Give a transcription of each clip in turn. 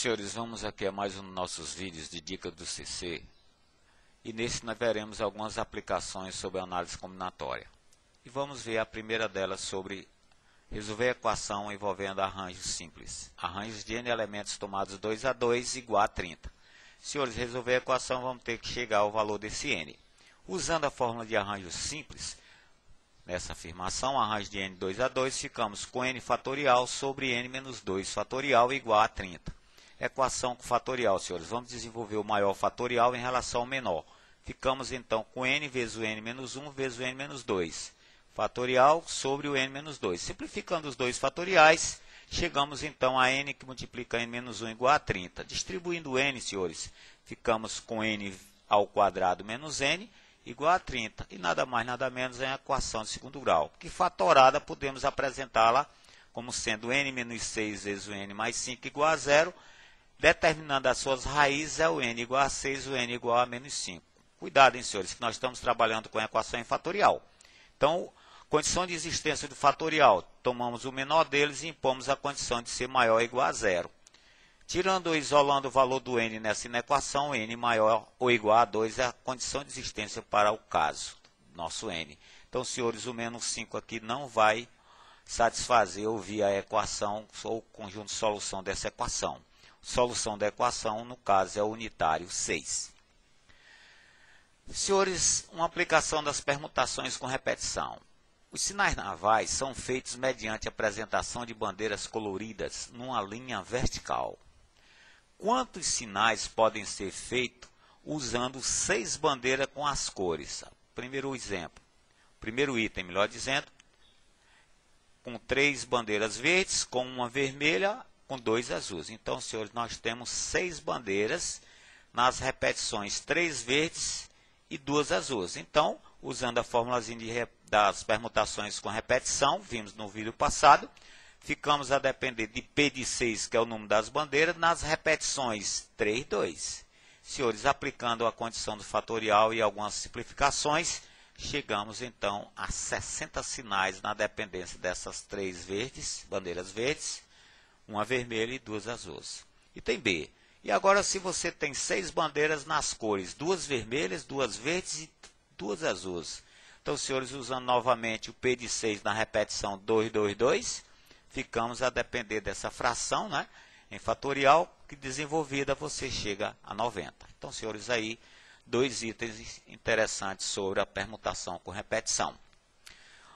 Senhores, vamos aqui a mais um dos nossos vídeos de dica do CC. E nesse nós veremos algumas aplicações sobre a análise combinatória. E vamos ver a primeira delas sobre resolver a equação envolvendo arranjos simples. Arranjos de n elementos tomados 2 a 2 igual a 30. Senhores, resolver a equação vamos ter que chegar ao valor desse n. Usando a fórmula de arranjos simples, nessa afirmação, arranjo de n 2 a 2, ficamos com n fatorial sobre n menos 2 fatorial igual a 30. Equação com fatorial, senhores. Vamos desenvolver o maior fatorial em relação ao menor. Ficamos então com n vezes o n menos 1 vezes o n menos 2. Fatorial sobre o n menos 2. Simplificando os dois fatoriais, chegamos então a n que multiplica n menos 1 igual a 30. Distribuindo n, senhores, ficamos com n ao quadrado menos n igual a 30. E nada mais, nada menos é a equação de segundo grau, que fatorada podemos apresentá-la como sendo n menos 6 vezes o n mais 5 igual a 0, determinando as suas raízes é o n igual a 6, o n igual a menos 5. Cuidado, hein, senhores, que nós estamos trabalhando com a equação em fatorial. Então, condição de existência do fatorial, tomamos o menor deles e impomos a condição de ser maior ou igual a 0. Tirando ou isolando o valor do n nessa inequação, n maior ou igual a 2 é a condição de existência para o caso, nosso n. Então, senhores, o menos 5 aqui não vai satisfazer ou via a equação ou o conjunto de solução dessa equação. Solução da equação, no caso, é o unitário 6. Senhores, uma aplicação das permutações com repetição. Os sinais navais são feitos mediante a apresentação de bandeiras coloridas numa linha vertical. Quantos sinais podem ser feitos usando 6 bandeiras com as cores? Primeiro exemplo, primeiro item, melhor dizendo, com 3 bandeiras verdes, com uma vermelha, com 2 azuis. Então, senhores, nós temos 6 bandeiras nas repetições 3 verdes e 2 azuis. Então, usando a formulazinha das permutações com repetição, vimos no vídeo passado, ficamos a depender de P de 6, que é o número das bandeiras, nas repetições 3, 2. Senhores, aplicando a condição do fatorial e algumas simplificações, chegamos então a 60 sinais na dependência dessas 3 verdes, bandeiras verdes, uma vermelha e 2 azuis. Item B. E agora, se você tem 6 bandeiras nas cores, 2 vermelhas, 2 verdes e 2 azuis. Então, senhores, usando novamente o P de 6 na repetição 2, 2, 2, ficamos a depender dessa fração, né, em fatorial, que desenvolvida você chega a 90. Então, senhores, aí, 2 itens interessantes sobre a permutação com repetição.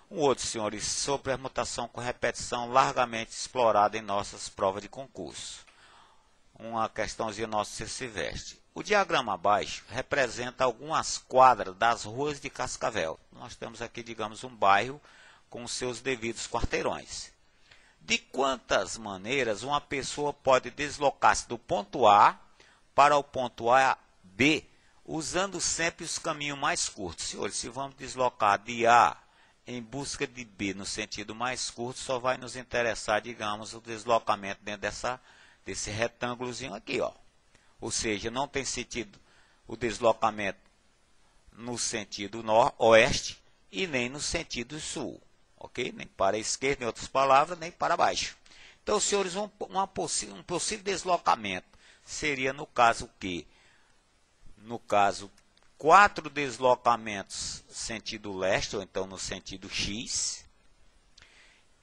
Um outro, senhores, sobre permutação com repetição largamente explorada em nossas provas de concurso. Uma questãozinha nossa CC Veste. O diagrama abaixo representa algumas quadras das ruas de Cascavel. Nós temos aqui, digamos, um bairro com seus devidos quarteirões. De quantas maneiras uma pessoa pode deslocar-se do ponto A para o ponto A B, usando sempre os caminhos mais curtos? Senhores, se vamos deslocar de A em busca de B no sentido mais curto, só vai nos interessar, digamos, o deslocamento dentro desse retângulozinho aqui, ó. Ou seja, não tem sentido o deslocamento no sentido oeste e nem no sentido sul, ok? Nem para a esquerda, em outras palavras, nem para baixo. Então, senhores, um possível deslocamento seria no caso que, no caso, 4 deslocamentos sentido leste, ou então no sentido X,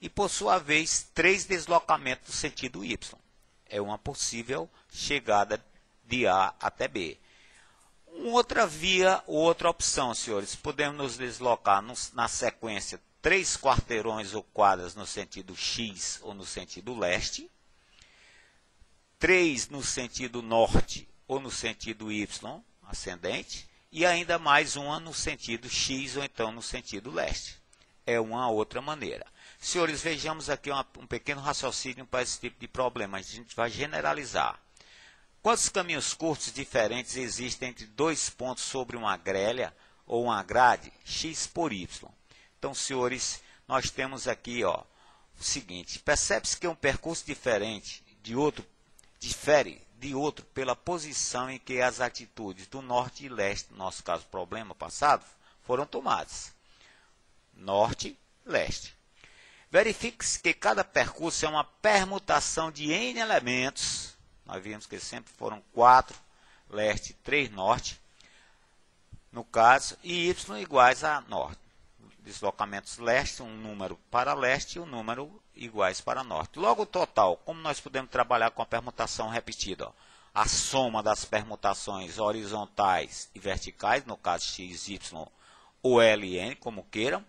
e por sua vez 3 deslocamentos no sentido Y. É uma possível chegada de A até B. Outra via, outra opção, senhores, podemos nos deslocar na sequência 3 quarteirões ou quadras no sentido X ou no sentido leste, 3 no sentido norte ou no sentido Y, ascendente, e ainda mais uma no sentido X ou então no sentido leste. É uma outra maneira. Senhores, vejamos aqui um pequeno raciocínio para esse tipo de problema. A gente vai generalizar. Quantos caminhos curtos diferentes existem entre 2 pontos sobre uma grelha ou uma grade X por Y? Então, senhores, nós temos aqui, ó, o seguinte. Percebe-se que um percurso diferente difere de outro pela posição em que as atitudes do norte e leste, no nosso caso, problema passado, foram tomadas. Norte, leste. Verifique-se que cada percurso é uma permutação de n elementos nós vimos que sempre foram 4 leste e 3 norte, no caso, e y iguais a norte. Deslocamentos leste, um número para leste e um número iguais para norte. Logo o total, como nós podemos trabalhar com a permutação repetida? Ó, a soma das permutações horizontais e verticais, no caso x, y ou L e N, como queiram,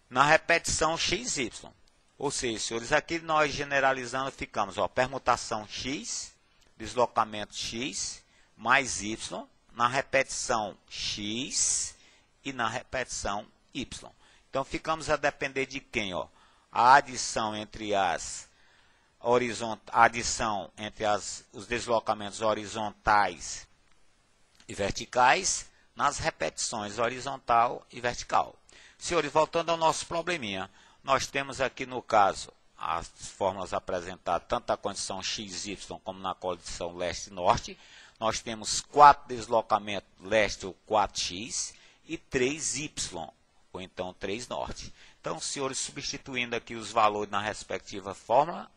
na repetição x, y. Ou seja, senhores, aqui nós generalizando ficamos, ó, permutação x, deslocamento x, mais y, na repetição x e na repetição y. Então, ficamos a depender de quem? Ó? A adição entre os deslocamentos horizontais e verticais nas repetições horizontal e vertical. Senhores, voltando ao nosso probleminha, nós temos aqui no caso as fórmulas apresentadas tanto na condição x, y como na condição leste e norte. Nós temos 4 deslocamentos leste ou 4x e 3y, ou então 3 norte. Então, senhores, substituindo aqui os valores na respectiva fórmula,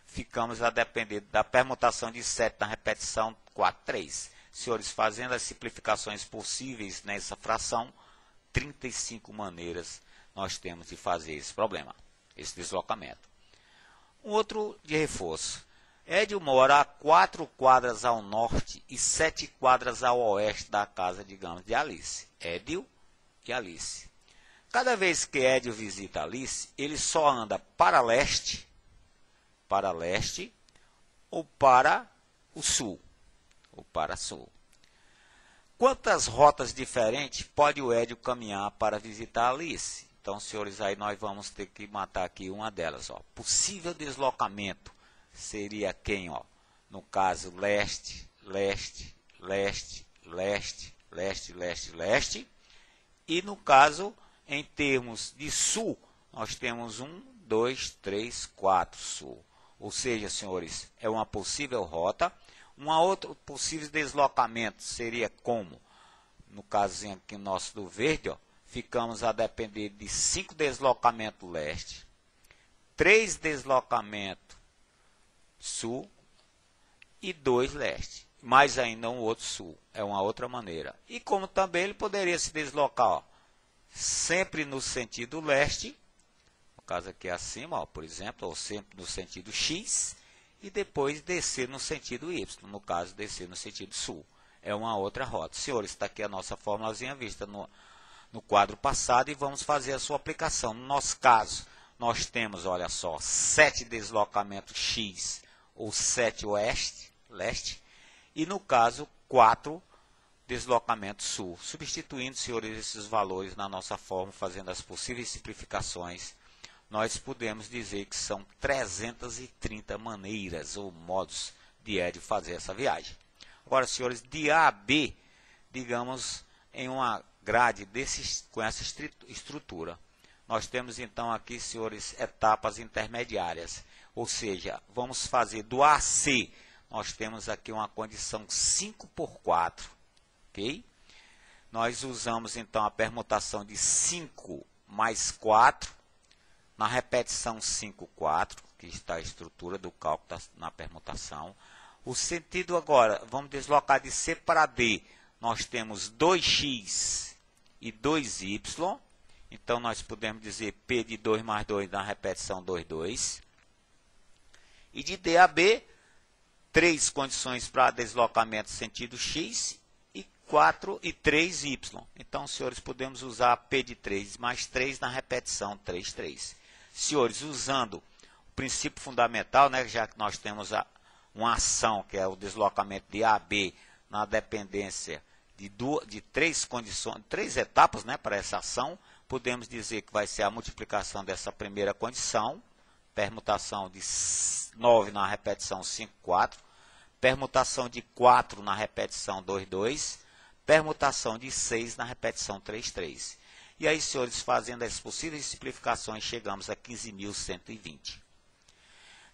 ficamos a depender da permutação de 7 na repetição 4, 3. Senhores, fazendo as simplificações possíveis nessa fração, 35 maneiras nós temos de fazer esse problema, esse deslocamento. Um outro de reforço. Édio mora a 4 quadras ao norte e 7 quadras ao oeste da casa, digamos, de Alice. Édio e Alice. Cada vez que Édio visita Alice, ele só anda para leste ou para o sul, Quantas rotas diferentes pode o Édio caminhar para visitar Alice? Então, senhores, aí nós vamos ter que matar aqui uma delas. Ó. Possível deslocamento seria quem? Ó? No caso, leste, leste, leste, leste, leste, leste, leste. E no caso, em termos de sul, nós temos 1, 2, 3, 4 sul. Ou seja, senhores, é uma possível rota. Uma outra possível deslocamento seria como? No caso aqui nosso do verde, ó, ficamos a depender de 5 deslocamentos leste, 3 deslocamentos sul e 2 leste. Mais ainda um outro sul. É uma outra maneira. E como também ele poderia se deslocar, ó, sempre no sentido leste, no caso aqui acima, ó, por exemplo, ou sempre no sentido x, e depois descer no sentido y, no caso descer no sentido sul. É uma outra rota. Senhores, está aqui a nossa formulazinha vista no quadro passado e vamos fazer a sua aplicação. No nosso caso, nós temos, olha só, 7 deslocamentos x ou 7 oeste, leste, e no caso, 4 deslocamentos sul. Substituindo, senhores, esses valores na nossa fórmula, fazendo as possíveis simplificações, nós podemos dizer que são 330 maneiras ou modos de Édio fazer essa viagem. Agora, senhores, de A a B, digamos, em uma grade com essa estrutura. Nós temos, então, aqui, senhores, etapas intermediárias. Ou seja, vamos fazer do A a C, nós temos aqui uma condição 5 por 4. Ok? Nós usamos, então, a permutação de 5 mais 4, na repetição 5, 4, que está a estrutura do cálculo na permutação. O sentido agora, vamos deslocar de C para D. Nós temos 2x e 2y. Então, nós podemos dizer P de 2 mais 2 na repetição 2, 2. E de D a B, 3 condições para deslocamento sentido x e 4 e 3y. Então, senhores, podemos usar P de 3 mais 3 na repetição 3, 3. Senhores, usando o princípio fundamental, né, já que nós temos uma ação, que é o deslocamento de A a B, na dependência de 3 condições, 3 etapas, né, para essa ação, podemos dizer que vai ser a multiplicação dessa primeira condição, permutação de 9 na repetição 5, 4, permutação de 4 na repetição 2, 2, permutação de 6 na repetição 3, 3. E aí, senhores, fazendo as possíveis simplificações, chegamos a 15.120.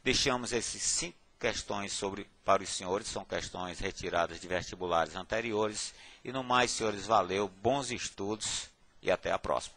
Deixamos esses 5 questões para os senhores, são questões retiradas de vestibulares anteriores. E no mais, senhores, valeu, bons estudos e até a próxima.